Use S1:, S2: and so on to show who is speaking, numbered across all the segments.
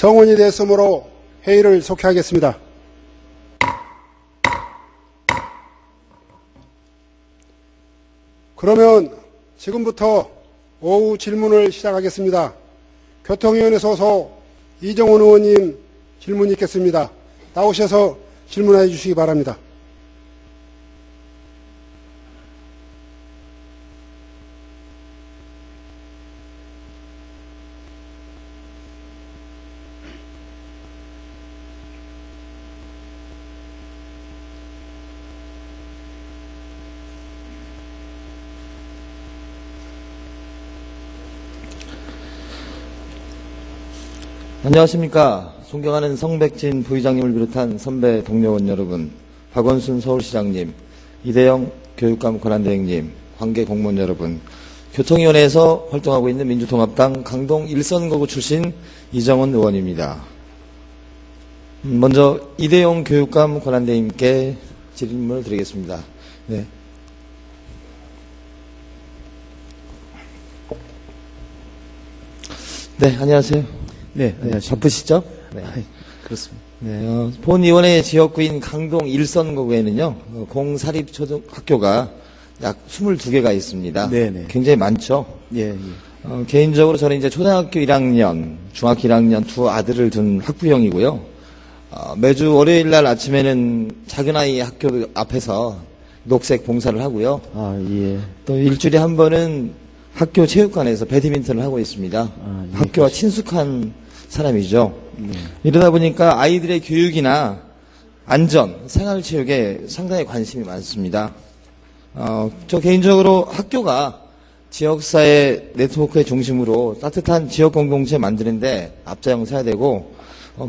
S1: 성원이 됐으므로 회의를 속회하겠습니다. 그러면 지금부터 오후 질문을 시작하겠습니다. 교통위원회 소속 이정훈 의원님 질문이 있겠습니다. 나오셔서 질문해 주시기 바랍니다.
S2: 안녕하십니까. 존경하는 성백진 부의장님을 비롯한 선배 동료원 여러분, 박원순 서울시장님, 이대영 교육감 권한대행님, 관계 공무원 여러분, 교통위원회에서 활동하고 있는 민주통합당 강동 일선거구 출신 이정훈 의원입니다. 먼저 이대영 교육감 권한대행님께 질문을 드리겠습니다. 네. 네, 안녕하세요.
S3: 네, 안녕하십니까.
S2: 바쁘시죠? 네.
S3: 그렇습니다.
S2: 네, 본위원회 지역구인 강동 일선거구에는요, 공사립초등학교가 약 22개가 있습니다.
S3: 네네.
S2: 굉장히 많죠?
S3: 예, 예.
S2: 개인적으로 저는 이제 초등학교 1학년, 중학교 1학년 두 아들을 둔 학부형이고요. 매주 월요일 날 아침에는 작은 아이 학교 앞에서 녹색 봉사를 하고요.
S3: 아, 예.
S2: 또 일주일에 한 번은 학교 체육관에서 배드민턴을 하고 있습니다.
S3: 아, 예.
S2: 학교와 친숙한 사람이죠.
S3: 네.
S2: 이러다 보니까 아이들의 교육이나 안전, 생활체육에 상당히 관심이 많습니다. 저 개인적으로 학교가 지역사회 네트워크의 중심으로 따뜻한 지역 공동체 만드는데 앞장서야 되고,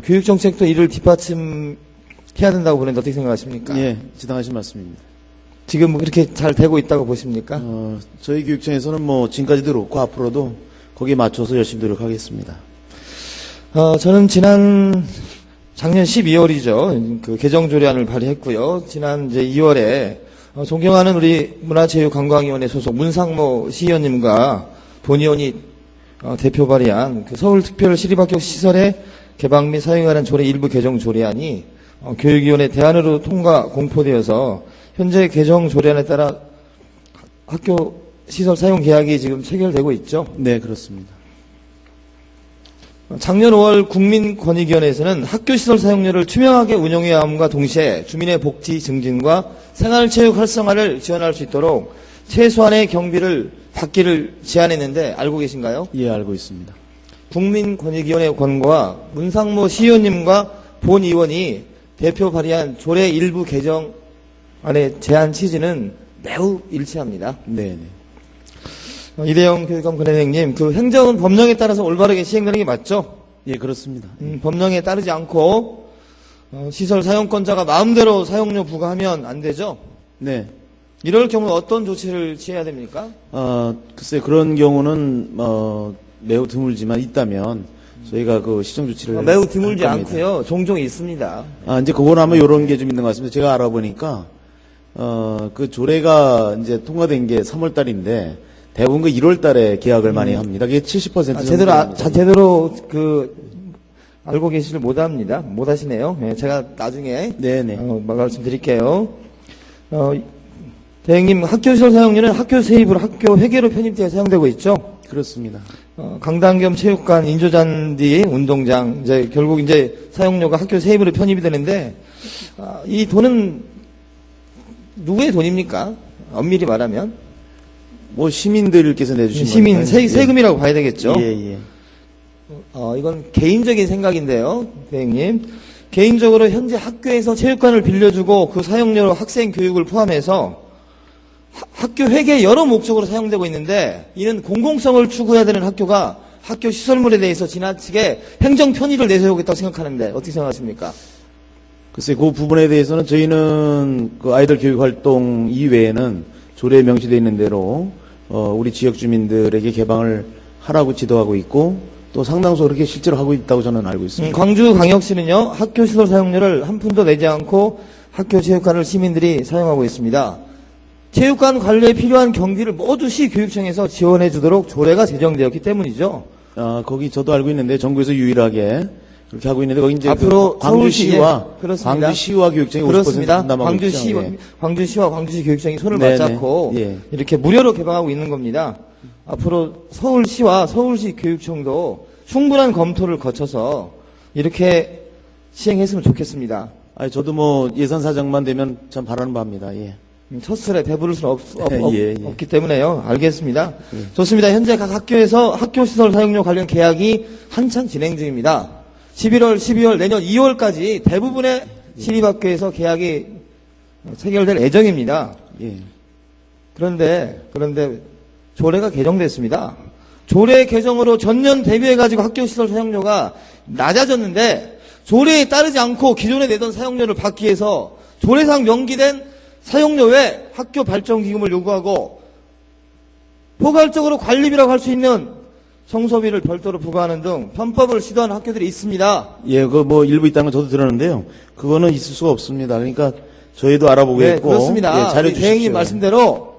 S2: 교육정책도 이를 뒷받침해야 된다고 보는데 어떻게 생각하십니까?
S3: 예, 지당하신 말씀입니다.
S2: 지금 뭐 그렇게 잘 되고 있다고 보십니까?
S3: 저희 교육청에서는 뭐 지금까지도 그렇고 앞으로도 거기에 맞춰서 열심히 노력하겠습니다.
S2: 저는 작년 12월이죠. 그 개정조례안을 발의했고요. 지난 이제 2월에 존경하는 우리 문화체육관광위원회 소속 문상모 시의원님과 본의원이 대표 발의한 그 서울특별시립학교 시설의 개방 및 사용에 관한 조례 일부 개정 조례안이 교육위원회 대안으로 통과 공포되어서 현재 개정 조례안에 따라 학교 시설 사용 계약이 지금 체결되고 있죠.
S3: 네, 그렇습니다.
S2: 작년 5월 국민권익위원회에서는 학교시설 사용료를 투명하게 운영해야 함과 동시에 주민의 복지 증진과 생활체육 활성화를 지원할 수 있도록 최소한의 경비를 받기를 제안했는데 알고 계신가요?
S3: 예, 알고 있습니다.
S2: 국민권익위원회 권고와 문상모 시의원님과 본 의원이 대표 발의한 조례 일부 개정안의 제안 취지는 매우 일치합니다.
S3: 네, 네.
S2: 이대영 교육감 권한대행님, 그 행정은 법령에 따라서 올바르게 시행되는 게 맞죠?
S3: 예, 그렇습니다.
S2: 법령에 따르지 않고 시설 사용권자가 마음대로 사용료 부과하면 안 되죠?
S3: 네.
S2: 이럴 경우 어떤 조치를 취해야 됩니까?
S3: 글쎄 그런 경우는 매우 드물지만 있다면 저희가 그 시정 조치를
S2: 매우 드물지
S3: 할 겁니다.
S2: 않고요. 종종 있습니다.
S3: 이제 그건 아마 이런 게 좀 있는 것 같습니다. 제가 알아보니까 그 조례가 이제 통과된 게 3월 달인데 대부분 그 1월 달에 계약을 많이 합니다. 그게 70% 정도.
S2: 제대로 알고 계시질 못하시네요. 예, 제가 나중에
S3: 네네.
S2: 말씀드릴게요. 대행님, 학교시설 사용료는 학교 세입으로 학교 회계로 편입되어 사용되고 있죠?
S3: 그렇습니다.
S2: 강당 겸 체육관, 인조잔디, 운동장, 이제 결국 이제 사용료가 학교 세입으로 편입이 되는데, 이 돈은 누구의 돈입니까? 엄밀히 말하면.
S3: 뭐 시민들께서 내주신
S2: 시민,
S3: 거니까요.
S2: 세금이라고 봐야 되겠죠?
S3: 예, 예.
S2: 이건 개인적인 생각인데요, 대행님. 개인적으로 현재 학교에서 체육관을 빌려주고 그 사용료로 학생 교육을 포함해서 학교 회계 여러 목적으로 사용되고 있는데, 이는 공공성을 추구해야 되는 학교가 학교 시설물에 대해서 지나치게 행정 편의를 내세우겠다고 생각하는데 어떻게 생각하십니까?
S3: 글쎄 그 부분에 대해서는 저희는 그 아이들 교육 활동 이외에는 조례에 명시되어 있는 대로 우리 지역 주민들에게 개방을 하라고 지도하고 있고 또 상당수 그렇게 실제로 하고 있다고 저는 알고 있습니다.
S2: 광주광역시는요, 학교 시설 사용료를 한 푼도 내지 않고 학교 체육관을 시민들이 사용하고 있습니다. 체육관 관리에 필요한 경비를 모두 시교육청에서 지원해 주도록 조례가 제정되었기 때문이죠.
S3: 거기 저도 알고 있는데 전국에서 유일하게 그렇게 하고 있는데 거기 이제
S2: 앞으로
S3: 광주시와
S2: 서울시, 예, 그렇습니다.
S3: 광주시와 교육청이 50%
S2: 그렇습니다.
S3: 분담하고 있죠. 예.
S2: 광주시와 광주시 교육청이 손을
S3: 네네.
S2: 맞잡고
S3: 예.
S2: 이렇게 무료로 개방하고 있는 겁니다. 앞으로 서울시와 서울시 교육청도 충분한 검토를 거쳐서 이렇게 시행했으면 좋겠습니다.
S3: 아니, 저도 뭐 예산 사정만 되면 참 바라는 바입니다. 예.
S2: 첫 술에 배부를 수는
S3: 예, 예.
S2: 없기 때문에요. 알겠습니다. 좋습니다. 현재 각 학교에서 학교시설 사용료 관련 계약이 한창 진행 중입니다. 11월, 12월, 내년 2월까지 대부분의 시립학교에서 계약이 체결될 예정입니다.
S3: 예.
S2: 그런데 조례가 개정됐습니다. 조례 개정으로 전년 대비해가지고 학교시설 사용료가 낮아졌는데 조례에 따르지 않고 기존에 내던 사용료를 받기 위해서 조례상 명기된 사용료 외 학교 발전기금을 요구하고 포괄적으로 관리비라고 할 수 있는 청소비를 별도로 부과하는 등 편법을 시도하는 학교들이 있습니다.
S3: 예, 그 뭐 일부 있다는 건 저도 들었는데요. 그거는 있을 수가 없습니다. 그러니까 저희도
S2: 네,
S3: 알아보겠고
S2: 그렇습니다.
S3: 예, 잘해
S2: 우리
S3: 주십시오.
S2: 대행님 말씀대로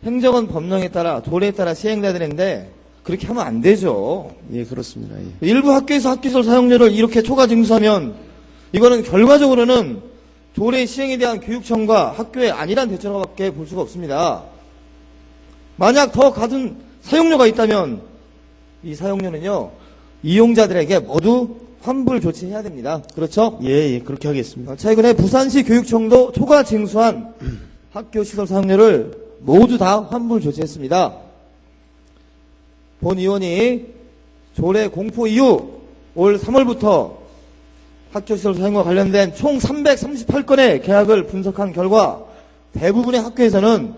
S2: 행정은 법령에 따라 조례에 따라 시행돼야 되는데 그렇게 하면 안 되죠.
S3: 예, 그렇습니다. 예.
S2: 일부 학교에서 학교시설 사용료를 이렇게 초과 징수하면 이거는 결과적으로는 조례 시행에 대한 교육청과 학교의 안일한 대처로밖에 볼 수가 없습니다. 만약 더 갖은 사용료가 있다면 이 사용료는요 이용자들에게 모두 환불 조치해야 됩니다. 그렇죠?
S3: 예, 예, 그렇게 하겠습니다.
S2: 최근에 부산시 교육청도 초과 징수한 학교시설 사용료를 모두 다 환불 조치했습니다. 본 의원이 조례 공포 이후 올 3월부터 학교시설 사용과 관련된 총 338건의 계약을 분석한 결과 대부분의 학교에서는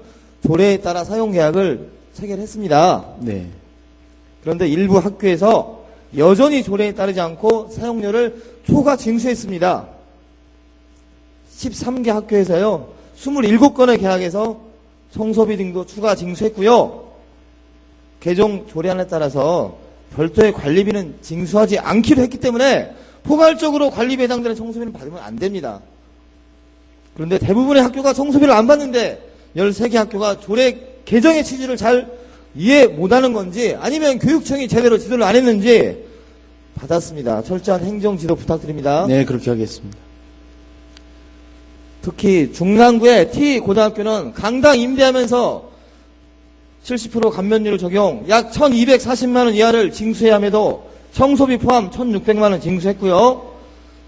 S2: 조례에 따라 사용 계약을 체결했습니다.
S3: 네.
S2: 그런데 일부 학교에서 여전히 조례에 따르지 않고 사용료를 초과 징수했습니다. 13개 학교에서요 27건의 계약에서 청소비 등도 추가 징수했고요. 개정 조례안에 따라서 별도의 관리비는 징수하지 않기로 했기 때문에 포괄적으로 관리비에 해당되는 청소비는 받으면 안 됩니다. 그런데 대부분의 학교가 청소비를 안 받는데 13개 학교가 조례 개정의 취지를 잘 이해 못하는 건지 아니면 교육청이 제대로 지도를 안 했는지 받았습니다. 철저한 행정 지도 부탁드립니다.
S3: 네, 그렇게 하겠습니다.
S2: 특히 중랑구의 T고등학교는 강당 임대하면서 70% 감면율을 적용 약 1240만 원 이하를 징수해야 함에도 청소비 포함 1600만 원 징수했고요.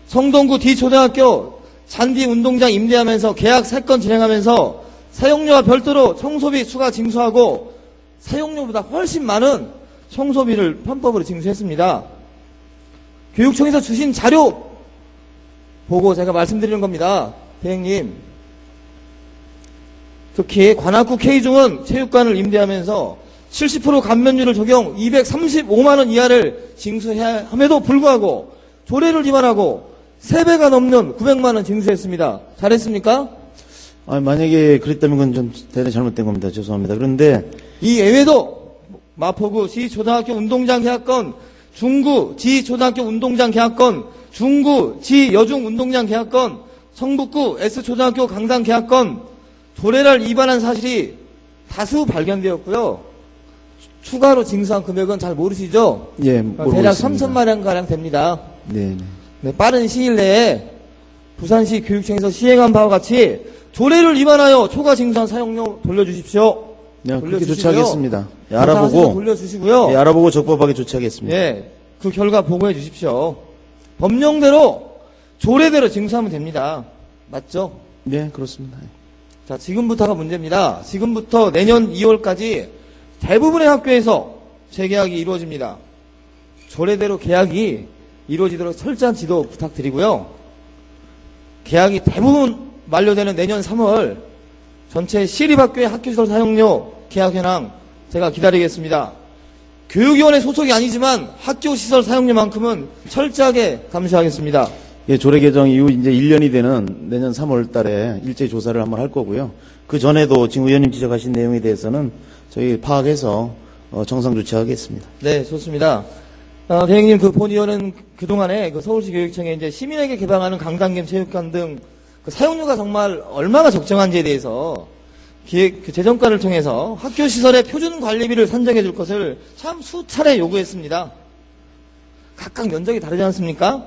S2: 성동구 D초등학교 잔디 운동장 임대하면서 계약 3건 진행하면서 사용료와 별도로 청소비 추가 징수하고 사용료보다 훨씬 많은 청소비를 편법으로 징수했습니다. 교육청에서 주신 자료 보고 제가 말씀드리는 겁니다. 대행님. 특히 관악구 K중은 체육관을 임대하면서 70% 감면율을 적용 235만 원 이하를 징수해야 함에도 불구하고 조례를 위반하고 3배가 넘는 900만 원 징수했습니다. 잘했습니까?
S3: 아, 만약에 그랬다면 그건 좀 대단히 잘못된 겁니다. 죄송합니다. 그런데
S2: 이 외에도 마포구 지초등학교 운동장 계약건, 중구 지초등학교 운동장 계약건, 중구 지여중 운동장 계약건, 성북구 S초등학교 강당 계약건 조례를 위반한 사실이 다수 발견되었고요. 추가로 징수한 금액은 잘 모르시죠?
S3: 예, 모르고
S2: 대략
S3: 있습니다.
S2: 3천만 원 가량 됩니다.
S3: 네, 네.
S2: 네, 빠른 시일 내에 부산시 교육청에서 시행한 바와 같이 조례를 위반하여 초과 징수한 사용료 돌려주십시오.
S3: 네, 그렇게
S2: 돌려주시고요.
S3: 조치하겠습니다. 예,
S2: 조사하셔서
S3: 알아보고
S2: 돌려주시고요.
S3: 예, 알아보고 적법하게 조치하겠습니다.
S2: 예, 그 결과 보고해 주십시오. 법령대로 조례대로 징수하면 됩니다. 맞죠?
S3: 네, 그렇습니다.
S2: 자, 지금부터가 문제입니다. 지금부터 내년 2월까지 대부분의 학교에서 재계약이 이루어집니다. 조례대로 계약이 이루어지도록 철저한 지도 부탁드리고요. 계약이 대부분 만료되는 내년 3월 전체 시립학교의 학교시설 사용료 계약 현황 제가 기다리겠습니다. 교육위원회 소속이 아니지만 학교시설 사용료만큼은 철저하게 감시하겠습니다.
S3: 예, 조례 개정 이후 이제 1년이 되는 내년 3월 달에 일제히 조사를 한번 할 거고요. 그 전에도 지금 의원님 지적하신 내용에 대해서는 저희 파악해서 정상 조치하겠습니다.
S2: 네, 좋습니다. 대행님, 그 본 의원은 그동안에 그 서울시 교육청에 이제 시민에게 개방하는 강당 겸 체육관 등 그 사용료가 정말 얼마나 적정한지에 대해서 그 재정과를 통해서 학교 시설의 표준 관리비를 산정해 줄 것을 참 수차례 요구했습니다. 각각 면적이 다르지 않습니까?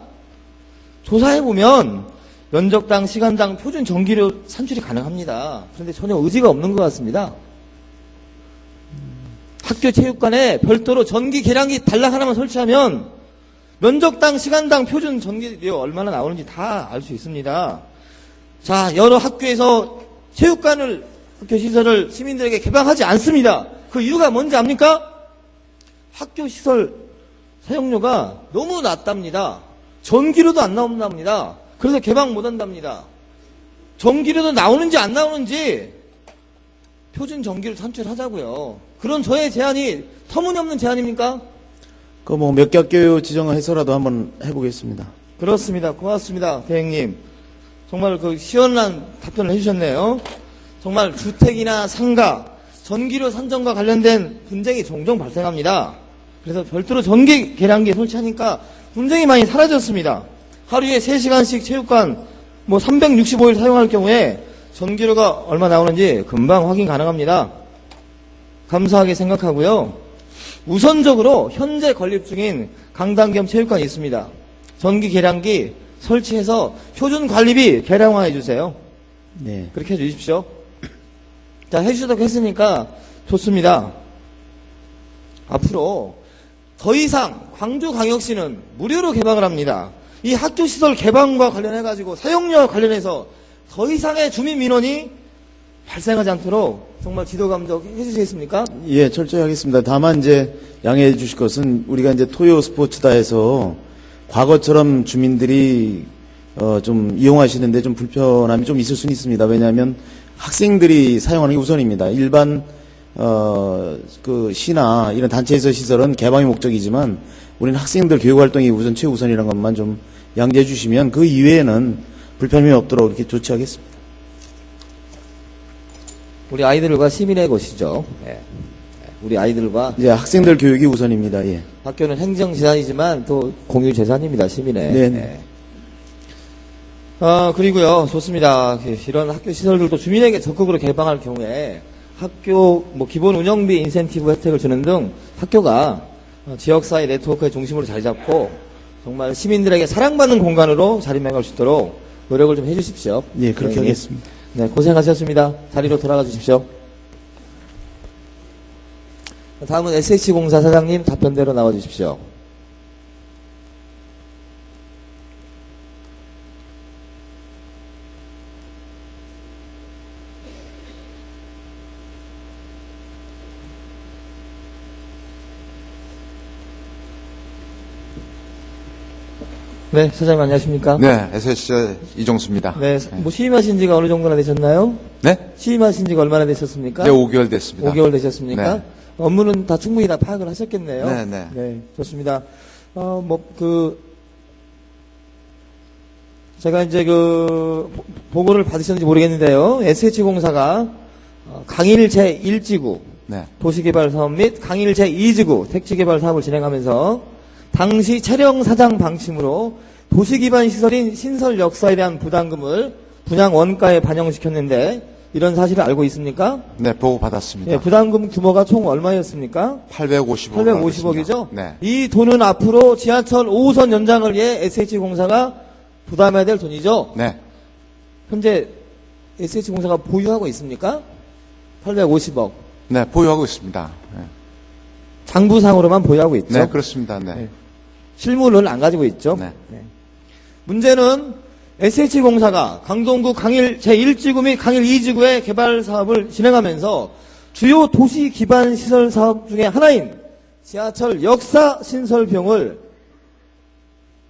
S2: 조사해보면 면적당, 시간당 표준 전기료 산출이 가능합니다. 그런데 전혀 의지가 없는 것 같습니다. 학교 체육관에 별도로 전기 계량기 단락 하나만 설치하면 면적당, 시간당 표준 전기료 얼마나 나오는지 다 알 수 있습니다. 자, 여러 학교에서 체육관을, 학교 시설을 시민들에게 개방하지 않습니다. 그 이유가 뭔지 압니까? 학교 시설 사용료가 너무 낮답니다. 전기료도 안 나온답니다. 그래서 개방 못 한답니다. 전기료도 나오는지 안 나오는지 표준 전기료 산출하자고요. 그런 저의 제안이 터무니없는 제안입니까?
S3: 그 뭐 몇 개 학교 지정을 해서라도 한번 해보겠습니다.
S2: 그렇습니다. 고맙습니다. 대행님. 정말 그 시원한 답변을 해주셨네요. 정말 주택이나 상가, 전기료 산정과 관련된 분쟁이 종종 발생합니다. 그래서 별도로 전기 계량기 설치하니까 분쟁이 많이 사라졌습니다. 하루에 3시간씩 체육관 365일 사용할 경우에 전기료가 얼마 나오는지 금방 확인 가능합니다. 감사하게 생각하고요. 우선적으로 현재 건립 중인 강당 겸 체육관이 있습니다. 전기 계량기 설치해서 표준 관리비 계량화해 주세요.
S3: 네.
S2: 그렇게 해주십시오. 자, 해주시도록 했으니까 좋습니다. 앞으로 더 이상 광주광역시는 무료로 개방을 합니다. 이 학교시설 개방과 관련해가지고 사용료와 관련해서 더 이상의 주민 민원이 발생하지 않도록 정말 지도 감독 해주시겠습니까?
S3: 예, 철저히 하겠습니다. 다만 이제 양해해 주실 것은 우리가 이제 토요 스포츠다 해서 과거처럼 주민들이 좀 이용하시는데 좀 불편함이 좀 있을 수는 있습니다. 왜냐하면 학생들이 사용하는 게 우선입니다. 일반 그 시나 이런 단체에서 시설은 개방의 목적이지만 우리는 학생들 교육 활동이 우선 최우선이라는 것만 좀 양지해 주시면 그 이외에는 불편함이 없도록 이렇게 조치하겠습니다.
S2: 우리 아이들과 시민의 것이죠. 네. 우리 아이들과
S3: 이제 학생들 교육이 우선입니다. 예.
S2: 학교는 행정재산이지만 또 공유재산입니다. 시민의.
S3: 네.
S2: 네. 그리고요. 좋습니다. 이런 학교 시설들도 주민에게 적극으로 개방할 경우에 학교 기본 운영비 인센티브 혜택을 주는 등 학교가 지역사회 네트워크의 중심으로 자리 잡고 정말 시민들에게 사랑받는 공간으로 자리매김할 수 있도록 노력을 좀 해주십시오.
S3: 예, 그렇게
S2: 네,
S3: 하겠습니다.
S2: 네, 고생하셨습니다. 자리로 돌아가 주십시오. 다음은 SH공사 사장님 답변대로 나와 주십시오. 네, 사장님 안녕하십니까?
S4: 네, SSC 이종수입니다.
S2: 네, 취임하신 지가 어느 정도나 되셨나요?
S4: 네?
S2: 취임하신 지가 얼마나 되셨습니까?
S4: 네, 5개월 됐습니다.
S2: 5개월 되셨습니까?
S4: 네.
S2: 업무는 다 충분히 다 파악을 하셨겠네요.
S4: 네, 네.
S2: 네, 좋습니다. 제가 이제 보고를 받으셨는지 모르겠는데요. SH공사가 강일 제1지구
S4: 네.
S2: 도시개발 사업 및 강일 제2지구 택지개발 사업을 진행하면서 당시 촬영 사장 방침으로 도시기반 시설인 신설 역사에 대한 부담금을 분양 원가에 반영시켰는데 이런 사실을 알고 있습니까?
S4: 네, 보고 받았습니다.
S2: 예, 부담금 규모가 총 얼마였습니까?
S4: 850억.
S2: 850억이죠?
S4: 네.
S2: 이 돈은 앞으로 지하철 5호선 연장을 위해 SH공사가 부담해야 될 돈이죠?
S4: 네.
S2: 현재 SH공사가 보유하고 있습니까? 850억.
S4: 네, 보유하고 있습니다. 네,
S2: 장부상으로만 보유하고 있죠?
S4: 네 그렇습니다. 네.
S2: 네. 실물은 안 가지고 있죠?
S4: 네.
S2: 네. 문제는 SH공사가 강동구 강일 제1지구 및 강일 2지구의 개발 사업을 진행하면서 주요 도시 기반 시설 사업 중에 하나인 지하철 역사 신설 비용을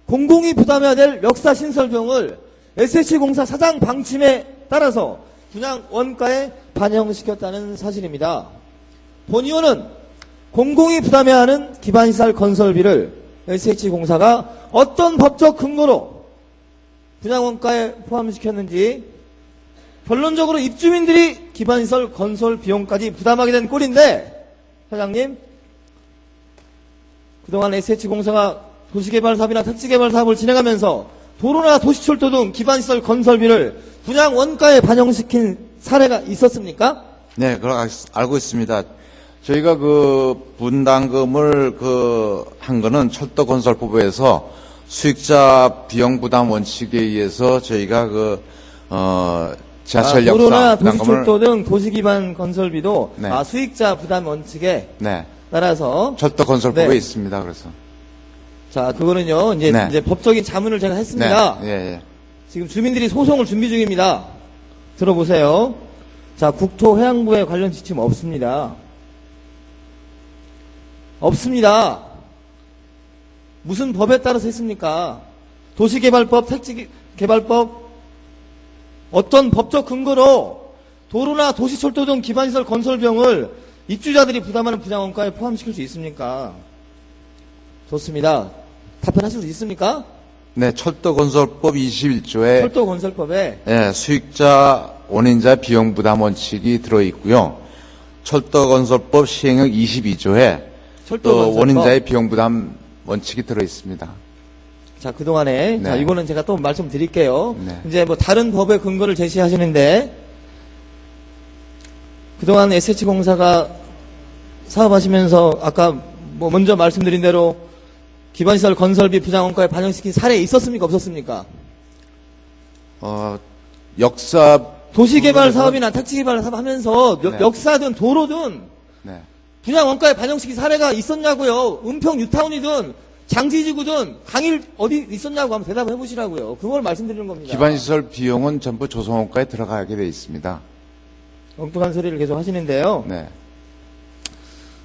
S2: 공공이 부담해야 될 역사 신설 비용을 SH공사 사장 방침에 따라서 분양 원가에 반영시켰다는 사실입니다. 본의원은 공공이 부담해야 하는 기반시설 건설비를 SH공사가 어떤 법적 근거로 분양원가에 포함시켰는지 결론적으로 입주민들이 기반시설 건설 비용까지 부담하게 된 꼴인데 사장님 그동안 SH공사가 도시개발 사업이나 택지개발 사업을 진행하면서 도로나 도시철도 등 기반시설 건설비를 분양원가에 반영시킨 사례가 있었습니까?
S4: 네, 알고 있습니다. 저희가 분담금을 한 거는 철도건설부부에서 수익자 비용 부담 원칙에 의해서 저희가 지하철 역사
S2: 도로나
S4: 부담금을
S2: 도시철도 등 도시기반 건설비도
S4: 네.
S2: 수익자 부담 원칙에
S4: 네.
S2: 따라서
S4: 철도 건설법에
S2: 네.
S4: 있습니다. 그래서
S2: 자 그거는요 이제,
S4: 네.
S2: 이제 법적인 자문을 제가 했습니다.
S4: 네. 예, 예.
S2: 지금 주민들이 소송을 준비 중입니다. 들어보세요. 자 국토해양부에 관련 지침 없습니다. 없습니다. 무슨 법에 따라서 했습니까? 도시개발법, 택지개발법 어떤 법적 근거로 도로나 도시철도 등 기반시설 건설 비용을 입주자들이 부담하는 분양원가에 포함시킬 수 있습니까? 좋습니다. 답변하실 수 있습니까?
S4: 네, 철도 건설법 21조에
S2: 철도건설법에
S4: 예, 수익자 원인자 비용 부담 원칙이 들어 있고요. 철도 건설법 시행령 22조에 또
S2: 철도건설법
S4: 원인자의 비용 부담 원칙이 들어 있습니다.
S2: 자, 그동안에,
S4: 네.
S2: 자, 이거는 제가 또 말씀드릴게요.
S4: 네.
S2: 이제 뭐 다른 법의 근거를 제시하시는데, 그동안 SH공사가 사업하시면서 아까 뭐 먼저 말씀드린 대로 기반시설 건설비 부장원가에 반영시킨 사례 있었습니까? 없었습니까?
S4: 역사
S2: 도시개발 사업이나 택지개발 사업 하면서
S4: 네.
S2: 역사든 도로든
S4: 네.
S2: 분양원가에 반영시킨 사례가 있었냐고요. 은평 뉴타운이든 장지지구든 강일 어디 있었냐고 한번 대답을 해보시라고요. 그걸 말씀드리는 겁니다.
S4: 기반시설 비용은 전부 조성원가에 들어가게 돼 있습니다.
S2: 엉뚱한 소리를 계속 하시는데요.
S4: 네.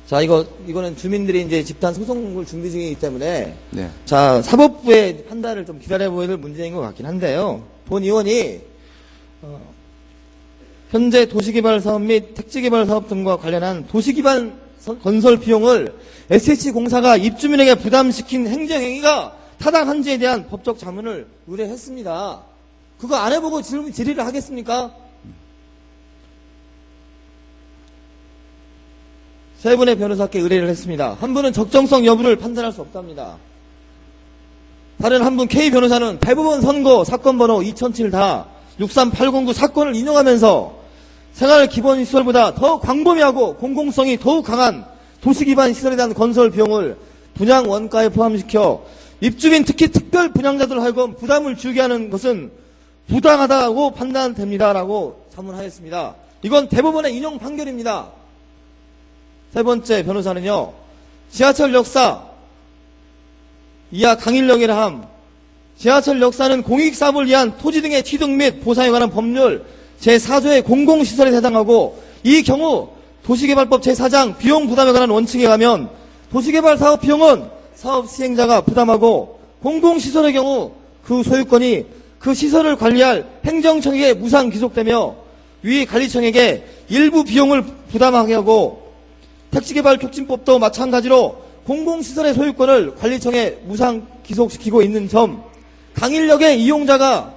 S2: 자, 이거는 주민들이 이제 집단 소송을 준비 중이기 때문에,
S4: 네.
S2: 자, 사법부의 판단을 좀 기다려보아야 될 문제인 것 같긴 한데요. 본 의원이, 현재 도시개발 사업 및 택지개발 사업 등과 관련한 도시기반 건설 비용을 SH공사가 입주민에게 부담시킨 행정행위가 타당한지에 대한 법적 자문을 의뢰했습니다. 그거 안 해보고 질의를 하겠습니까? 세 분의 변호사께 의뢰를 했습니다. 한 분은 적정성 여부를 판단할 수 없답니다. 다른 한 분 K 변호사는 대법원 선고 사건 번호 2007-63809 사건을 인용하면서 생활 기본 시설보다 더 광범위하고 공공성이 더욱 강한 도시기반 시설에 대한 건설 비용을 분양 원가에 포함시켜 입주민 특히 특별 분양자들 하여금 부담을 주게 하는 것은 부당하다고 판단됩니다라고 자문하였습니다. 이건 대법원의 인용 판결입니다. 세 번째 변호사는요. 지하철 역사 이하 강일역이라 함. 지하철 역사는 공익사업을 위한 토지 등의 취득 및 보상에 관한 법률 제4조의 공공시설에 해당하고 이 경우 도시개발법 제4장 비용 부담에 관한 원칙에 가면 도시개발 사업 비용은 사업 시행자가 부담하고 공공시설의 경우 그 소유권이 그 시설을 관리할 행정청에게 무상 귀속되며 위 관리청에게 일부 비용을 부담하게 하고 택지개발촉진법도 마찬가지로 공공시설의 소유권을 관리청에 무상 귀속시키고 있는 점, 강일역의 이용자가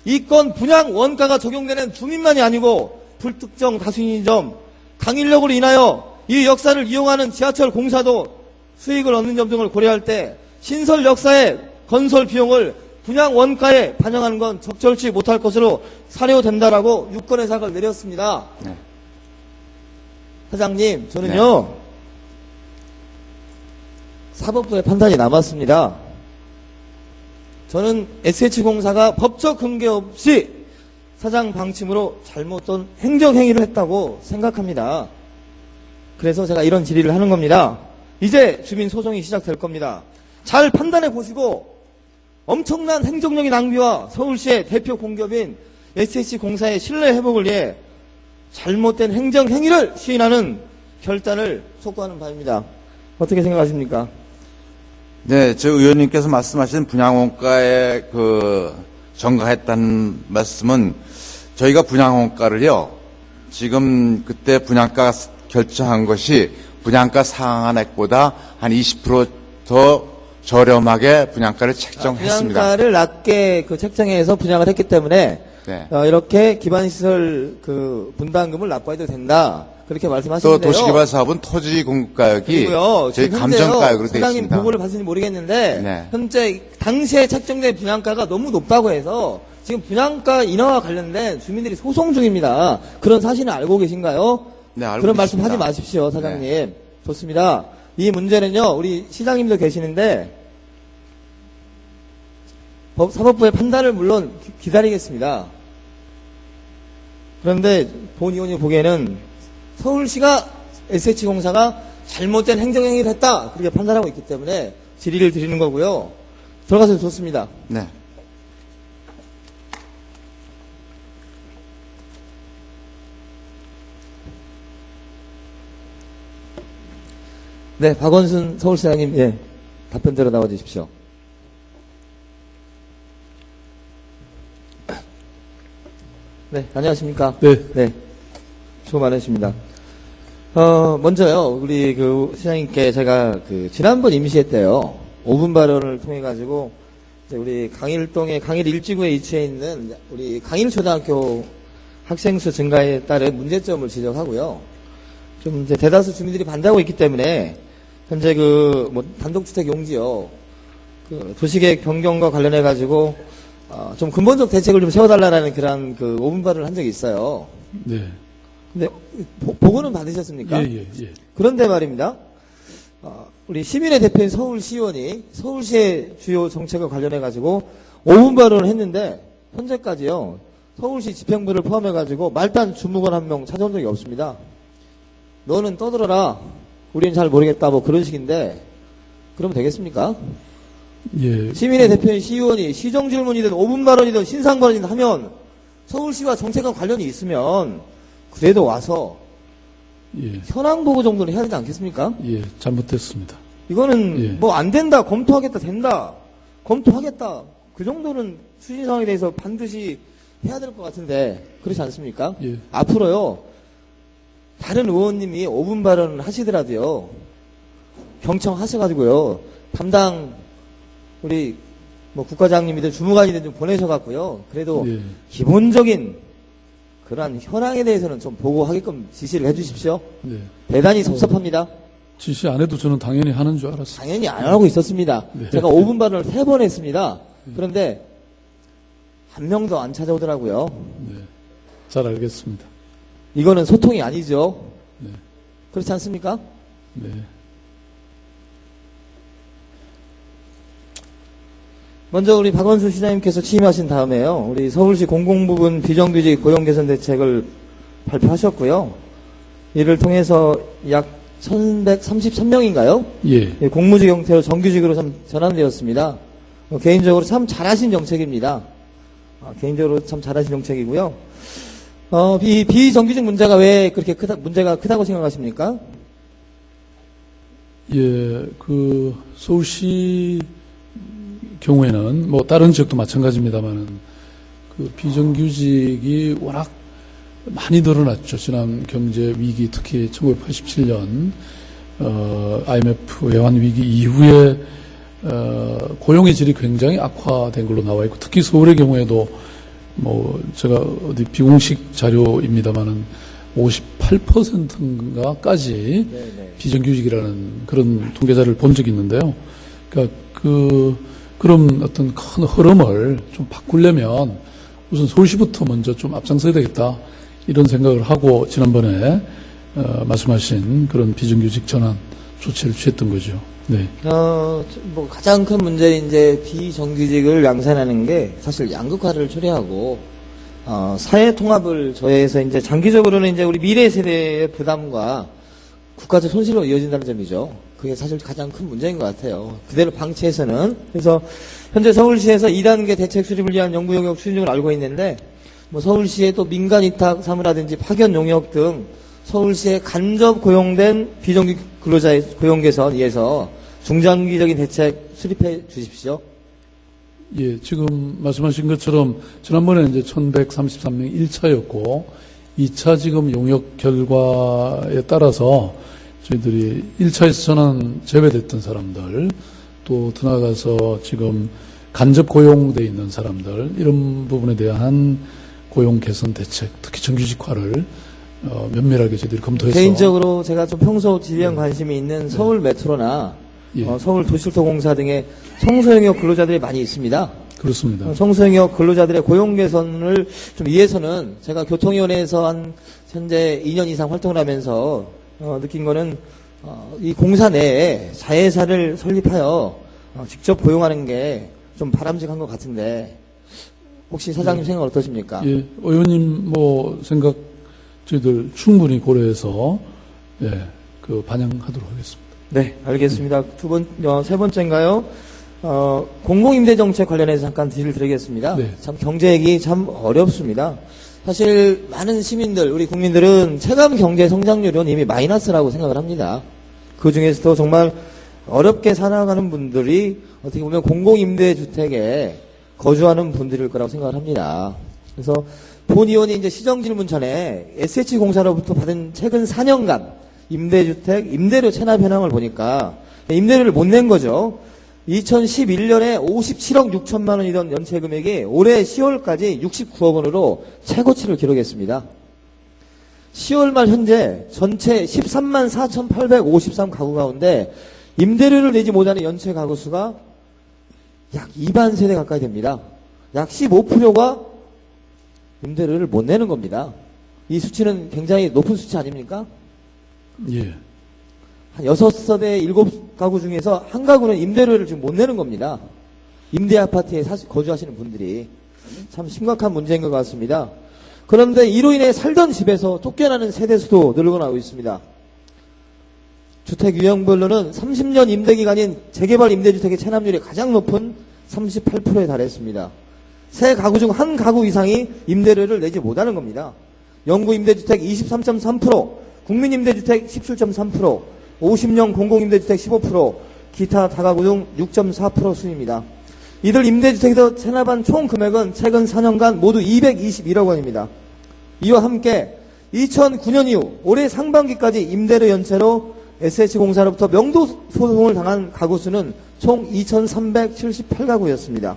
S2: 이건 분양 원가가 적용되는 주민만이 아니고 불특정 다수인인 점, 강일역으로 인하여 이 역사를 이용하는 지하철 공사도 수익을 얻는 점 등을 고려할 때 신설 역사의 건설 비용을 분양 원가에 반영하는 건 적절치 못할 것으로 사료된다라고 유권 해석을 내렸습니다.
S4: 네.
S2: 사장님, 저는요, 사법부의 판단이 남았습니다. 저는 SH공사가 법적 근거 없이 사장 방침으로 잘못된 행정행위를 했다고 생각합니다. 그래서 제가 이런 질의를 하는 겁니다. 이제 주민 소송이 시작될 겁니다. 잘 판단해 보시고 엄청난 행정력의 낭비와 서울시의 대표 공기업인 SH공사의 신뢰 회복을 위해 잘못된 행정행위를 시인하는 결단을 촉구하는 바입니다. 어떻게 생각하십니까?
S4: 네, 저 의원님께서 말씀하신 분양원가에 전가했다는 말씀은 저희가 분양원가를요, 지금 그때 분양가 결정한 것이 분양가 상한액보다 한 20% 더 저렴하게 분양가를 책정했습니다.
S2: 분양가를 낮게 책정해서 분양을 했기 때문에
S4: 네.
S2: 이렇게 기반시설 분담금을 납부해도 된다. 그렇게
S4: 또
S2: 말씀하시는데요.
S4: 도시개발 사업은 토지 공급가격이
S2: 그리고요,
S4: 저희
S2: 지금
S4: 감정가격으로 되어
S2: 사장님
S4: 있습니다.
S2: 보고를 받으신지 모르겠는데
S4: 네.
S2: 현재 당시에 책정된 분양가가 너무 높다고 해서 지금 분양가 인하와 관련된 주민들이 소송 중입니다. 그런 사실은 알고 계신가요?
S4: 네, 알고
S2: 그런 말씀
S4: 있습니다.
S2: 하지 마십시오, 사장님.
S4: 네.
S2: 좋습니다. 이 문제는요, 우리 시장님도 계시는데 사법부의 판단을 물론 기다리겠습니다. 그런데 본 의원이 보기에는 서울시가 SH공사가 잘못된 행정행위를 했다 그렇게 판단하고 있기 때문에 질의를 드리는 거고요. 들어가서 좋습니다.
S4: 네.
S2: 네, 박원순 서울시장님, 예, 답변대로 나와 주십시오. 네, 안녕하십니까?
S5: 네.
S2: 수고 많으십니다. 먼저요, 우리 시장님께 제가 지난번 임시회 때요, 5분 발언을 통해가지고, 이제 우리 강일동의 강일 일지구에 위치해 있는 우리 강일초등학교 학생 수 증가에 따른 문제점을 지적하고요. 좀 이제 대다수 주민들이 반대하고 있기 때문에, 현재 단독주택 용지요, 도시계획 변경과 관련해가지고, 좀 근본적 대책을 좀 세워달라는 그런 5분 발언을 한 적이 있어요.
S5: 네.
S2: 근데, 보고는 받으셨습니까?
S5: 예.
S2: 그런데 말입니다. 우리 시민의 대표인 서울시의원이 서울시의 주요 정책과 관련해가지고 5분 발언을 했는데, 현재까지요, 서울시 집행부를 포함해가지고 말단 주무관 한 명 찾아온 적이 없습니다. 너는 떠들어라. 우리는 잘 모르겠다. 뭐 그런 식인데, 그러면 되겠습니까?
S5: 예.
S2: 시민의 대표인 시의원이 시정 질문이든 5분 발언이든 신상 발언이든 하면 서울시와 정책과 관련이 있으면 그래도 와서
S5: 예.
S2: 현황 보고 정도는 해야 되지 않겠습니까?
S5: 예. 잘못됐습니다.
S2: 이거는
S5: 예.
S2: 뭐 안 된다, 검토하겠다, 된다, 검토하겠다. 그 정도는 추진 상황에 대해서 반드시 해야 될 것 같은데 그렇지 않습니까?
S5: 예.
S2: 앞으로요, 다른 의원님이 5분 발언을 하시더라도요, 경청하셔가지고요, 담당 우리 국과장님이든 주무관이든 좀 보내셔갖고요, 그래도
S5: 예.
S2: 기본적인 그러한 현황에 대해서는 좀 보고하게끔 지시를 해주십시오.
S5: 네.
S2: 대단히 섭섭합니다.
S5: 지시 안 해도 저는 당연히 하는 줄 알았어요.
S2: 당연히 안 하고 있었습니다.
S5: 네.
S2: 제가 5분 발언을 3번 했습니다. 그런데 한 명도 안 찾아오더라고요.
S5: 네. 잘 알겠습니다.
S2: 이거는 소통이 아니죠.
S5: 네.
S2: 그렇지 않습니까?
S5: 네.
S2: 먼저 우리 박원순 시장님께서 취임하신 다음에요, 우리 서울시 공공부문 비정규직 고용 개선 대책을 발표하셨고요. 이를 통해서 약 1133명인가요?
S5: 예.
S2: 공무직 형태로 정규직으로 전환되었습니다. 개인적으로 참 잘하신 정책입니다. 개인적으로 참 잘하신 정책이고요. 비정규직 문제가 왜 그렇게 문제가 크다고 생각하십니까?
S5: 예. 서울시 경우에는 다른 지역도 마찬가지입니다만은 비정규직이 워낙 많이 늘어났죠. 지난 경제 위기, 특히 1987년 IMF 외환 위기 이후에 고용의 질이 굉장히 악화된 걸로 나와 있고, 특히 서울의 경우에도 제가 어디 비공식 자료입니다만은 58%인가까지 비정규직이라는 그런 통계자를 본 적이 있는데요. 그러니까 그런 어떤 큰 흐름을 좀 바꾸려면 우선 서울시부터 먼저 좀 앞장서야 되겠다, 이런 생각을 하고 지난번에 말씀하신 그런 비정규직 전환 조치를 취했던 거죠. 네.
S2: 가장 큰 문제는 이제 비정규직을 양산하는 게 사실 양극화를 초래하고 사회 통합을 저해해서 이제 장기적으로는 이제 우리 미래 세대의 부담과 국가적 손실로 이어진다는 점이죠. 그게 사실 가장 큰 문제인 것 같아요. 그대로 방치해서는. 그래서 현재 서울시에서 2단계 대책 수립을 위한 연구 영역 추진 중을 알고 있는데, 서울시의 또 민간 위탁 사무라든지 파견 용역 등 서울시에 간접 고용된 비정규 근로자의 고용 개선 위해서 중장기적인 대책 수립해 주십시오.
S5: 예, 지금 말씀하신 것처럼 지난번에 이제 1133명 1차였고 2차 지금 용역 결과에 따라서 저희들이 1차에서 전환 제외됐던 사람들, 또 더 나아가서 지금 간접 고용돼 있는 사람들, 이런 부분에 대한 고용 개선 대책, 특히 정규직화를 면밀하게 저희들이 검토해서.
S2: 개인적으로 제가 좀 평소 지대한 관심이 있는 서울 메트로나 서울 도시철도공사 등의 청소영역 근로자들이 많이 있습니다.
S5: 그렇습니다.
S2: 청소영역 근로자들의 고용 개선을 좀 위해서는 제가 교통위원회에서 한 현재 2년 이상 활동을 하면서 느낀 거는 이 공사 내에 자회사를 설립하여 직접 고용하는 게 좀 바람직한 것 같은데 혹시 사장님 생각 어떠십니까?
S5: 예, 의원님 뭐 생각 저희들 충분히 고려해서 예, 그 반영하도록 하겠습니다.
S2: 네, 알겠습니다. 세 번째인가요? 공공임대 정책 관련해서 잠깐 딜을 드리겠습니다.
S5: 네.
S2: 참 경제 얘기 참 어렵습니다. 사실 많은 시민들, 우리 국민들은 체감 경제 성장률은 이미 마이너스라고 생각을 합니다. 그 중에서도 정말 어렵게 살아가는 분들이 어떻게 보면 공공임대주택에 거주하는 분들일 거라고 생각을 합니다. 그래서 본 의원이 이제 시정질문 전에 SH공사로부터 받은 최근 4년간 임대주택, 임대료 체납 현황을 보니까 임대료를 못 낸 거죠. 2011년에 57억 6천만 원이던 연체 금액이 올해 10월까지 69억 원으로 최고치를 기록했습니다. 10월 말 현재 전체 13만 4,853 가구 가운데 임대료를 내지 못하는 연체 가구 수가 약 2만 세대 가까이 됩니다. 약 15%가 임대료를 못 내는 겁니다. 이 수치는 굉장히 높은 수치 아닙니까?
S5: 예.
S2: 한 6세대 7가구 중에서 한 가구는 임대료를 지금 못 내는 겁니다. 임대 아파트에 거주하시는 분들이 참 심각한 문제인 것 같습니다. 그런데 이로 인해 살던 집에서 쫓겨나는 세대 수도 늘어나고 있습니다. 주택 유형별로는 30년 임대기간인 재개발 임대주택의 체납률이 가장 높은 38%에 달했습니다. 세 가구 중 한 가구 이상이 임대료를 내지 못하는 겁니다. 영구 임대주택 23.3%, 국민 임대주택 17.3%, 50년 공공임대주택 15%, 기타 다가구 등 6.4% 순입니다. 이들 임대주택에서 체납한 총 금액은 최근 4년간 모두 221억 원입니다. 이와 함께 2009년 이후 올해 상반기까지 임대료 연체로 SH공사로부터 명도 소송을 당한 가구 수는 총 2,378가구였습니다.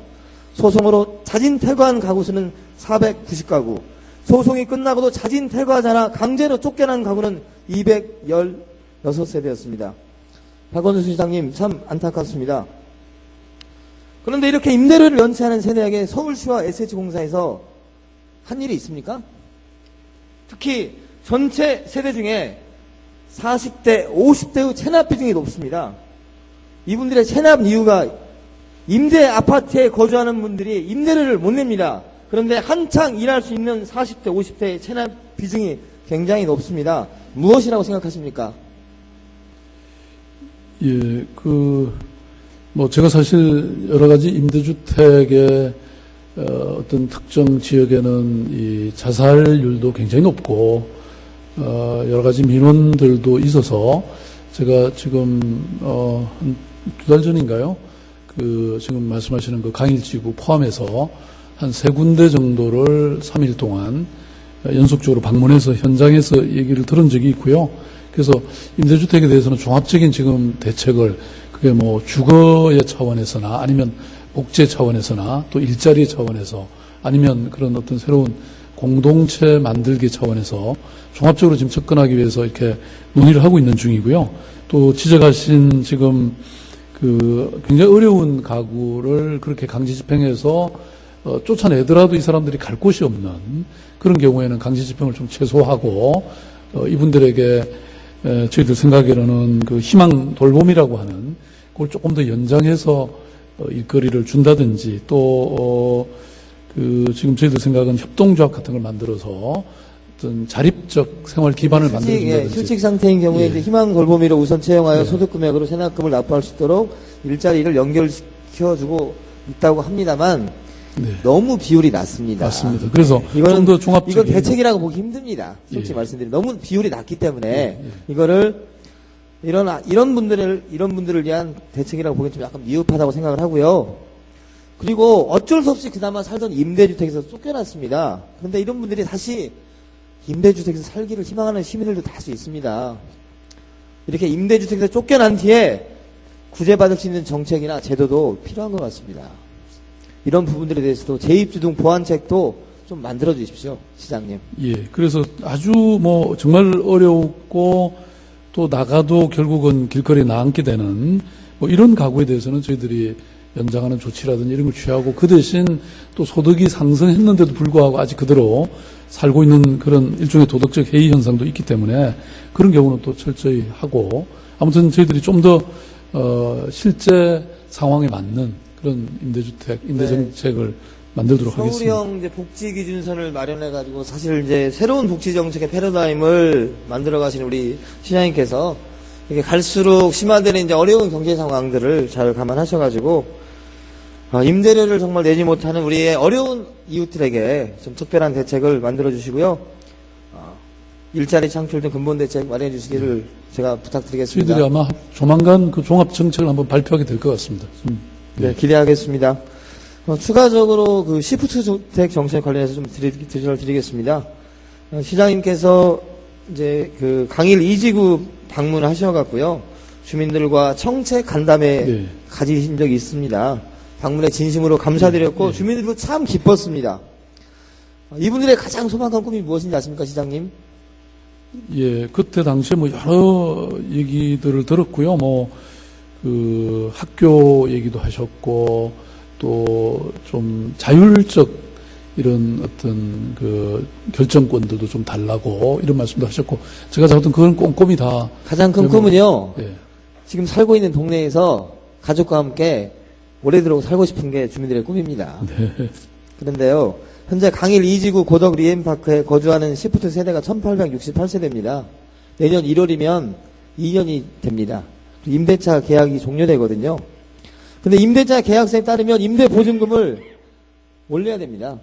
S2: 소송으로 자진 퇴거한 가구 수는 490가구, 소송이 끝나고도 자진 퇴거하자나 강제로 쫓겨난 가구는 216세대였습니다. 박원순 시장님 참 안타깝습니다. 그런데 이렇게 임대료를 연체하는 세대에게 서울시와 SH공사에서 한 일이 있습니까? 특히 전체 세대 중에 40대, 50대의 체납 비중이 높습니다. 이분들의 체납 이유가 임대 아파트에 거주하는 분들이 임대료를 못 냅니다. 그런데 한창 일할 수 있는 40대, 50대의 체납 비중이 굉장히 높습니다. 무엇이라고 생각하십니까?
S5: 예, 제가 사실 여러 가지 임대주택의 어떤 특정 지역에는 이 자살률도 굉장히 높고, 여러 가지 민원들도 있어서 제가 지금, 한 2달 전인가요? 지금 말씀하시는 그 강일지구 포함해서 한 3군데 정도를 3일 동안 연속적으로 방문해서 현장에서 얘기를 들은 적이 있고요. 그래서 임대주택에 대해서는 종합적인 지금 대책을 그게 뭐 주거의 차원에서나 아니면 복제 차원에서나 또 일자리 차원에서 아니면 그런 어떤 새로운 공동체 만들기 차원에서 종합적으로 지금 접근하기 위해서 이렇게 논의를 하고 있는 중이고요. 또 지적하신 지금 굉장히 어려운 가구를 그렇게 강제 집행해서 쫓아내더라도 이 사람들이 갈 곳이 없는 그런 경우에는 강제 집행을 좀 최소화하고 이분들에게 저희들 생각에는 그 희망 돌봄이라고 하는 그걸 조금 더 연장해서 일거리를 준다든지 또 지금 저희들 생각은 협동조합 같은 걸 만들어서 어떤 자립적 생활 기반을 만들어준다든지
S2: 실직 상태인 경우에
S5: 예.
S2: 이제 희망 돌봄이를 우선 채용하여
S5: 예.
S2: 소득 금액으로 체납금을 납부할 수 있도록 일자리를 연결시켜주고 있다고 합니다만
S5: 네.
S2: 너무 비율이 낮습니다.
S5: 맞습니다. 그래서
S2: 이거는
S5: 좀 더 종합적인
S2: 이건 대책이라고 보기 힘듭니다. 솔직히
S5: 예.
S2: 말씀드리면 너무 비율이 낮기 때문에 이거를 이런 분들을 위한 대책이라고 보기엔 좀 약간 미흡하다고 생각을 하고요. 그리고 어쩔 수 없이 그나마 살던 임대주택에서 쫓겨났습니다. 그런데 이런 분들이 다시 임대주택에서 살기를 희망하는 시민들도 다수 있습니다. 이렇게 임대주택에서 쫓겨난 뒤에 구제받을 수 있는 정책이나 제도도 필요한 것 같습니다. 이런 부분들에 대해서도 재입주등 보완책도 좀 만들어 주십시오, 시장님.
S5: 예, 그래서 아주 정말 어렵고 또 나가도 결국은 길거리에 나앉게 되는 이런 가구에 대해서는 저희들이 연장하는 조치라든지 이런 걸 취하고 그 대신 또 소득이 상승했는데도 불구하고 아직 그대로 살고 있는 그런 일종의 도덕적 해이 현상도 있기 때문에 그런 경우는 또 철저히 하고 아무튼 저희들이 좀 더 실제 상황에 맞는 그런 임대주택, 임대정책을 만들도록 하겠습니다.
S2: 서울형 이제 복지 기준선을 마련해가지고 사실 이제 새로운 복지 정책의 패러다임을 만들어가신 우리 시장님께서 이게 갈수록 심화되는 이제 어려운 경제 상황들을 잘 감안하셔가지고 임대료를 정말 내지 못하는 우리의 어려운 이웃들에게 좀 특별한 대책을 만들어 주시고요. 일자리 창출 등 근본 대책 마련해 주시기를 제가 부탁드리겠습니다.
S5: 저희들이 아마 조만간 그 종합 정책을 한번 발표하게 될 것 같습니다.
S2: 네, 기대하겠습니다. 추가적으로 그 시프트 주택 정책 관련해서 좀 드리겠습니다. 시장님께서 이제 그 강일 2지구 방문하셔갖고요. 주민들과 청책 간담회
S5: 네.
S2: 가지신 적이 있습니다. 방문에 진심으로 감사드렸고
S5: 네.
S2: 주민들도 참 기뻤습니다. 이분들의 가장 소망한 꿈이 무엇인지 아십니까, 시장님?
S5: 예, 그때 당시에 뭐 여러 얘기들을 들었고요. 그 학교 얘기도 하셨고, 또 좀 자율적 이런 어떤 그 결정권들도 좀 달라고 이런 말씀도 하셨고, 제가 잡았던 그건 꼼꼼히 다.
S2: 가장 큰 꿈은요.
S5: 예,
S2: 지금 살고 있는 동네에서 가족과 함께 오래도록 살고 싶은 게 주민들의 꿈입니다.
S5: 네.
S2: 그런데요, 현재 강일 2지구 고덕 리엠파크에 거주하는 시프트 세대가 1868세대입니다. 내년 1월이면 2년이 됩니다. 임대차 계약이 종료되거든요. 근데 임대차 계약서에 따르면 임대보증금을 올려야 됩니다.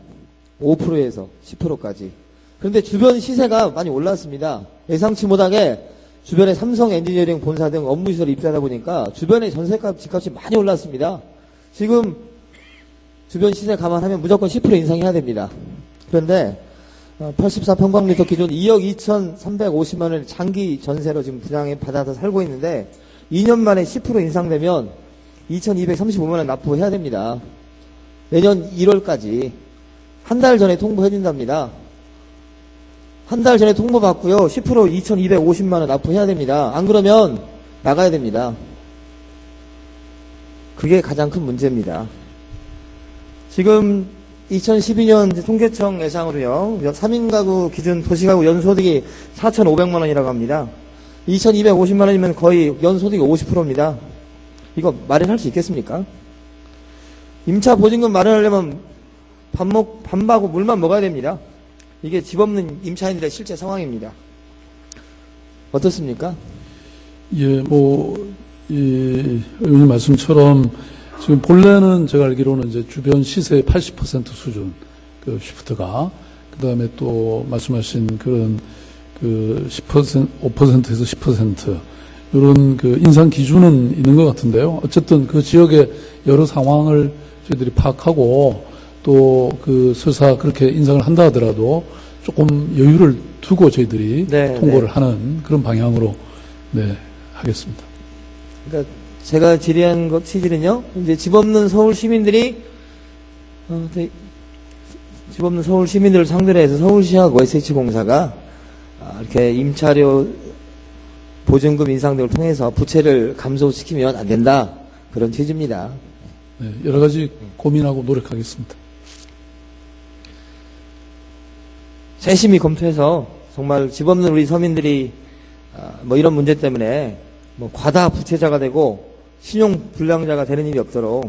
S2: 5%에서 10%까지. 그런데 주변 시세가 많이 올랐습니다. 예상치 못하게 주변에 삼성 엔지니어링 본사 등 업무시설이 입주하다 보니까 주변의 전세값, 집값이 많이 올랐습니다. 지금 주변 시세 감안하면 무조건 10% 인상해야 됩니다. 그런데 84평방미터 기준 2억 2,350만 원을 장기 전세로 지금 분양에 받아서 살고 있는데 2년 만에 10% 인상되면 2,235만 원 납부해야 됩니다. 내년 1월까지 한 달 전에 통보해준답니다. 한 달 전에 통보받고요. 10% 2,250만 원 납부해야 됩니다. 안 그러면 나가야 됩니다. 그게 가장 큰 문제입니다. 지금 2012년 통계청 예상으로요. 3인 가구 기준 도시가구 연소득이 4,500만 원이라고 합니다. 2,250만 원이면 거의 연소득이 50%입니다. 이거 마련할 수 있겠습니까? 임차 보증금 마련하려면 밥하고 물만 먹어야 됩니다. 이게 집 없는 임차인들의 실제 상황입니다. 어떻습니까?
S5: 예, 의원님 말씀처럼 지금 본래는 제가 알기로는 이제 주변 시세의 80% 수준, 그 시프트가, 그 다음에 또 말씀하신 그런 그 10%, 5%에서 10%, 이런 그 인상 기준은 있는 것 같은데요. 어쨌든 그 지역의 여러 상황을 저희들이 파악하고 또 그 설사 그렇게 인상을 한다 하더라도 조금 여유를 두고 저희들이 통고를 하는 그런 방향으로 하겠습니다.
S2: 그러니까 제가 질의한 것 취지는요. 이제 집 없는 서울 시민들이 집 없는 서울 시민들을 상대로 해서 서울시하고 SH공사가 이렇게 임차료 보증금 인상 등을 통해서 부채를 감소시키면 안 된다. 그런 취지입니다.
S5: 네, 여러 가지 고민하고 노력하겠습니다.
S2: 세심히 검토해서 정말 집 없는 우리 서민들이 뭐 이런 문제 때문에 뭐 과다 부채자가 되고 신용 불량자가 되는 일이 없도록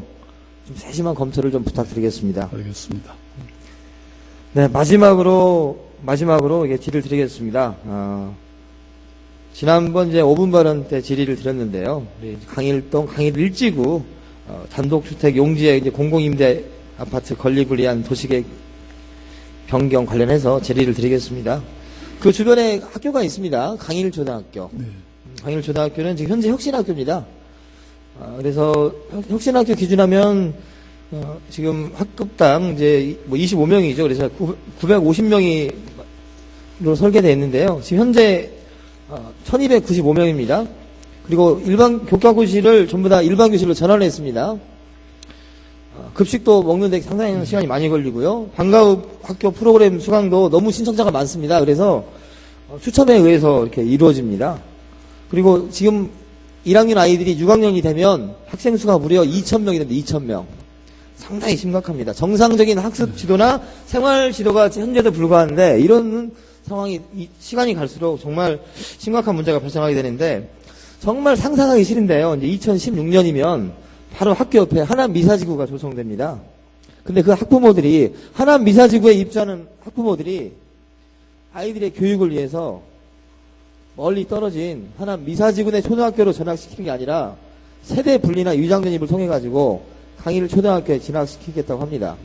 S2: 좀 세심한 검토를 좀 부탁드리겠습니다.
S5: 알겠습니다.
S2: 네, 마지막으로 이게 질의를 드리겠습니다. 지난번 이제 5분 발언 때 질의를 드렸는데요. 강일동 강일 1지구 단독주택 용지에 이제 공공임대 아파트 건립을 위한 도시계획 변경 관련해서 질의를 드리겠습니다. 그 주변에 학교가 있습니다. 강일초등학교.
S5: 네.
S2: 강일초등학교는 지금 현재 혁신학교입니다. 그래서 혁신학교 기준하면 지금 학급당 이제 뭐 25명이죠. 그래서 950명이로 설계되어 있는데요. 지금 현재 1295명입니다. 그리고 일반 교과교실을 전부 다 일반 교실로 전환을 했습니다. 급식도 먹는데 상당히 시간이 많이 걸리고요. 방과후 학교 프로그램 수강도 너무 신청자가 많습니다. 그래서 추첨에 의해서 이렇게 이루어집니다. 그리고 지금 1학년 아이들이 6학년이 되면 학생 수가 무려 2,000명이 됩니다. 2,000명. 상당히 심각합니다. 정상적인 학습 지도나 생활 지도가 현재도 불가한데 이런 상황이 시간이 갈수록 정말 심각한 문제가 발생하게 되는데 정말 상상하기 싫은데요. 이제 2016년이면 바로 학교 옆에 하남미사지구가 조성됩니다. 근데 그 학부모들이, 하남미사지구에 입주하는 학부모들이 아이들의 교육을 위해서 멀리 떨어진 하남미사지구 내 초등학교로 전학시키는 게 아니라 세대 분리나 위장 전입을 통해 가지고 강일 초등학교에 진학시키겠다고 합니다.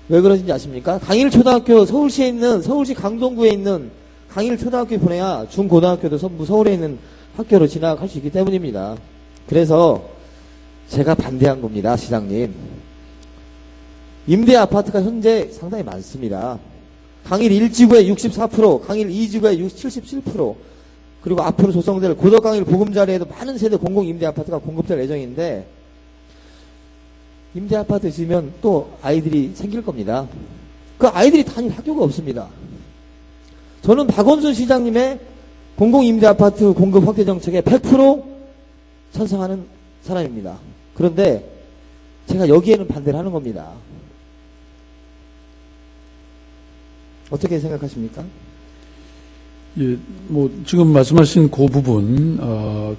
S2: 왜 그러신지 아십니까? 강일 초등학교 서울시에 있는, 서울시 강동구에 있는 강일 초등학교에 보내야 중고등학교도 전부 서울에 있는 학교로 진학할 수 있기 때문입니다. 그래서 제가 반대한 겁니다, 시장님. 임대 아파트가 현재 상당히 많습니다. 강일 1지구의 64%, 강일 2지구의 77%, 그리고 앞으로 조성될 고덕강일 보금자리에도 많은 세대 공공 임대 아파트가 공급될 예정인데, 임대 아파트 지으면 또 아이들이 생길 겁니다. 그 아이들이 다닐 학교가 없습니다. 저는 박원순 시장님의 공공 임대 아파트 공급 확대 정책에 100% 찬성하는 사람입니다. 그런데 제가 여기에는 반대를 하는 겁니다. 어떻게 생각하십니까?
S5: 예, 뭐 지금 말씀하신 그 부분,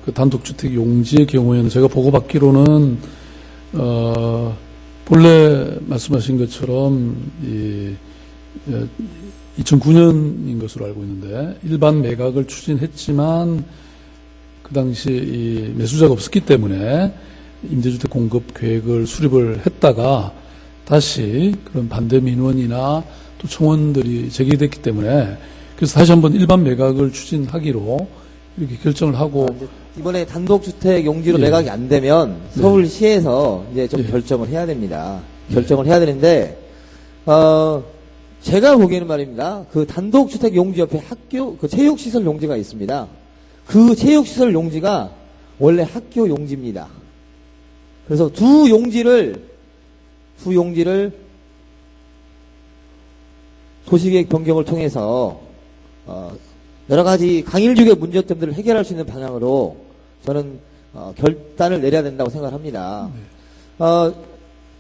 S5: 그 단독주택 용지의 경우에는 제가 보고받기로는 본래 말씀하신 것처럼 2009년인 것으로 알고 있는데 일반 매각을 추진했지만 그 당시 이 매수자가 없었기 때문에 임대주택 공급 계획을 수립을 했다가 다시 그런 반대 민원이나 또 청원들이 제기됐기 때문에 그래서 다시 한번 일반 매각을 추진하기로 이렇게 결정을 하고
S2: 이번에 단독주택 용지로
S5: 예.
S2: 매각이 안 되면 서울시에서 이제 좀 결정을 해야 됩니다. 결정을 해야 되는데 제가 보기에는 말입니다. 그 단독주택 용지 옆에 학교 그 체육시설 용지가 있습니다. 그 체육시설 용지가 원래 학교 용지입니다. 그래서 두 용지를 도시계획 변경을 통해서 여러 가지 강일지구의 문제점들을 해결할 수 있는 방향으로 저는 결단을 내려야 된다고 생각합니다.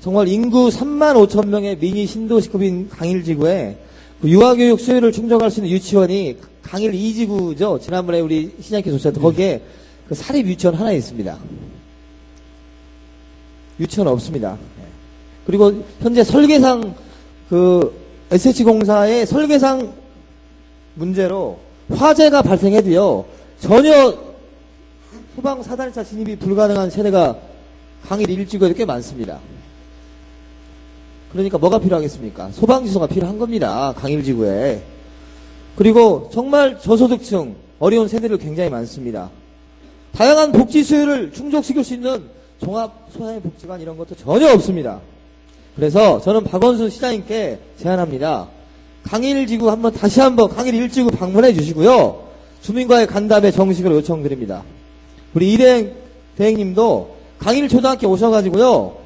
S2: 정말 인구 3만 5천 명의 미니 신도시급인 강일지구에 그 유아교육 수요를 충족할 수 있는 유치원이 강일 2지구죠. 지난번에 우리 시장님께서 오셨던 거기에 그 사립 유치원 하나 있습니다. 유치원 없습니다. 그리고 현재 설계상 그 SH공사의 설계상 문제로 화재가 발생해도요 전혀 소방 사단차 진입이 불가능한 세대가 강일 1지구에도 꽤 많습니다. 그러니까 뭐가 필요하겠습니까? 소방지소가 필요한 겁니다. 강일지구에. 그리고 정말 저소득층 어려운 세대들 굉장히 많습니다. 다양한 복지 수요를 충족시킬 수 있는 종합소상복지관 이런 것도 전혀 없습니다. 그래서 저는 박원순 시장님께 제안합니다. 강일지구 한번 다시 한번 강일 1지구 방문해 주시고요. 주민과의 간담회 정식으로 요청드립니다. 우리 이대행 대행님도 강일 초등학교 오셔가지고요.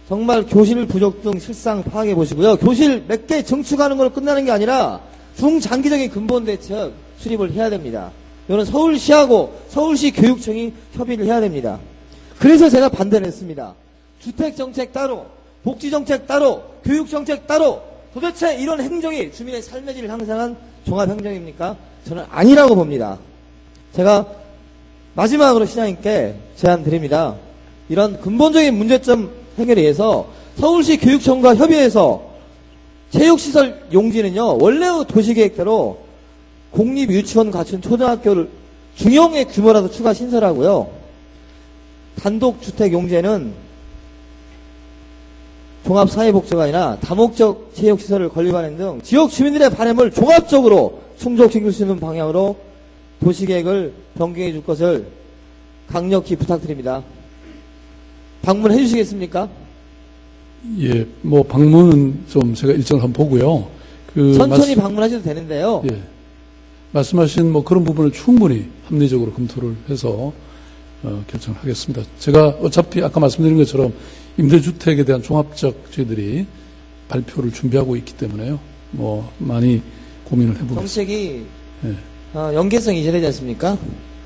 S2: 정말 교실 부족 등 실상 파악해 보시고요. 교실 몇 개 증축하는 걸로 끝나는 게 아니라 중장기적인 근본 대책 수립을 해야 됩니다. 이거는 서울시하고 서울시 교육청이 협의를 해야 됩니다. 그래서 제가 반대를 했습니다. 주택정책 따로, 복지정책 따로, 교육정책 따로, 도대체 이런 행정이 주민의 삶의 질을 향상한 종합행정입니까? 저는 아니라고 봅니다. 제가 마지막으로 시장님께 제안 드립니다. 이런 근본적인 문제점 해결에 위해서 서울시 교육청과 협의해서 체육시설 용지는요, 원래 도시계획대로 공립유치원 갖춘 초등학교를 중형의 규모라도 추가 신설하고요. 단독주택 용지에는 종합사회복지관이나 다목적 체육시설을 건립하는 등 지역 주민들의 바람을 종합적으로 충족시킬 수 있는 방향으로 도시계획을 변경해 줄 것을 강력히 부탁드립니다. 방문해 주시겠습니까?
S5: 예, 뭐 방문은 좀 제가 일정을 한번 보고요.
S2: 천천히 방문하셔도 되는데요.
S5: 예, 말씀하신 뭐 그런 부분을 충분히 합리적으로 검토를 해서 결정을 하겠습니다. 제가 어차피 아까 말씀드린 것처럼 임대주택에 대한 종합적 저희들이 발표를 준비하고 있기 때문에요. 뭐 많이 고민을 해보겠습니다.
S2: 정책이
S5: 예.
S2: 연계성이 있어야 되지 않습니까?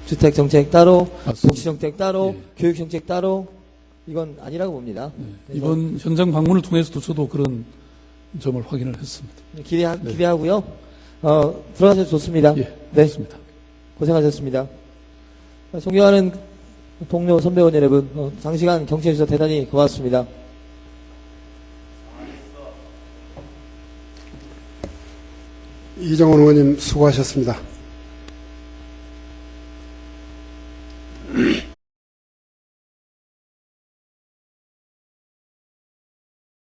S2: 주택정책 따로,
S5: 맞습니다.
S2: 복지정책 따로,
S5: 예.
S2: 교육정책 따로, 이건 아니라고 봅니다.
S5: 네. 이번 현장 방문을 통해서도 저도 그런 점을 확인을 했습니다.
S2: 기대하고요. 들어가셔도 좋습니다.
S5: 예,
S2: 네.
S5: 좋습니다.
S2: 고생하셨습니다. 존경하는 동료 선배원 여러분, 장시간 경청해 주셔서 대단히 고맙습니다.
S1: 이정훈 의원님 수고하셨습니다.